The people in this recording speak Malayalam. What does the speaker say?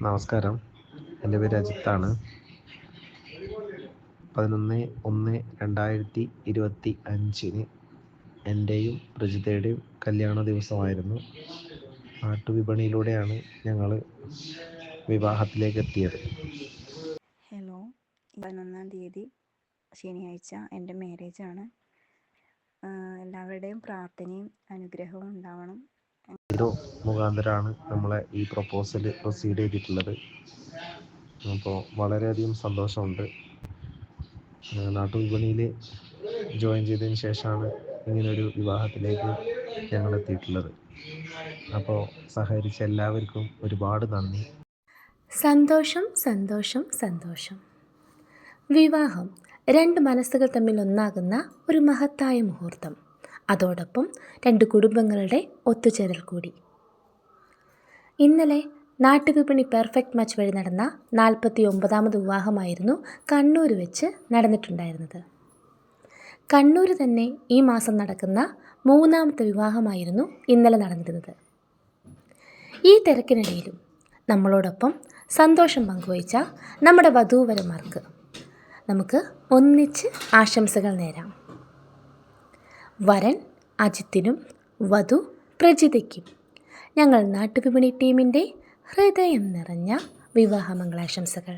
നമസ്കാരം. എൻ്റെ പേര് അജിത്താണ്. 11/1/2025 എൻ്റെയും പ്രജിതയുടെയും കല്യാണ ദിവസമായിരുന്നു. നാട്ടുവിപണിയിലൂടെയാണ് ഞങ്ങൾ വിവാഹത്തിലേക്ക് എത്തിയത്. ഹലോ, 11-ാം തീയതി ശനിയാഴ്ച എൻ്റെ മാരേജാണ്. എല്ലാവരുടെയും പ്രാർത്ഥനയും അനുഗ്രഹവും ഉണ്ടാവണം. ഇത് മുഖാന്തരമാണ് നമ്മളെ ഈ പ്രൊപ്പോസൽ പ്രൊസീഡ് ചെയ്തിട്ടുള്ളത്. അപ്പോൾ വളരെയധികം സന്തോഷമുണ്ട്. നാട്ടുവിപണിയിൽ ജോയിൻ ചെയ്തതിന് ശേഷമാണ് ഇങ്ങനൊരു വിവാഹത്തിലേക്ക് ഞങ്ങൾ എത്തിയിട്ടുള്ളത്. അപ്പോൾ സഹകരിച്ച എല്ലാവർക്കും ഒരുപാട് നന്ദി. സന്തോഷം സന്തോഷം സന്തോഷം. വിവാഹം രണ്ട് മനസ്സുകൾ തമ്മിൽ ഒന്നാകുന്ന ഒരു മഹത്തായ മുഹൂർത്തം. അതോടൊപ്പം രണ്ട് കുടുംബങ്ങളുടെ ഒത്തുചേരൽ കൂടി. ഇന്നലെ നാട്ടുവിപണി പെർഫെക്റ്റ് മാച്ച് വഴി നടന്ന 49ാമത് വിവാഹമായിരുന്നു കണ്ണൂർ വെച്ച് നടന്നിട്ടുണ്ടായിരുന്നത്. കണ്ണൂർ തന്നെ ഈ മാസം നടക്കുന്ന 3ാമത്തെ വിവാഹമായിരുന്നു ഇന്നലെ നടന്നിരുന്നത്. ഈ തിരക്കിനിടയിലും നമ്മളോടൊപ്പം സന്തോഷം പങ്കുവച്ച നമ്മുടെ വധൂവരന്മാർക്ക് നമുക്ക് ഒന്നിച്ച് ആശംസകൾ നേരാം. വരൻ അജിത്തിനും വധു പ്രജിതയ്ക്കും ഞങ്ങൾ നാട്ടുവിപണി ടീമിൻ്റെ ഹൃദയം നിറഞ്ഞ വിവാഹമംഗളാശംസകൾ.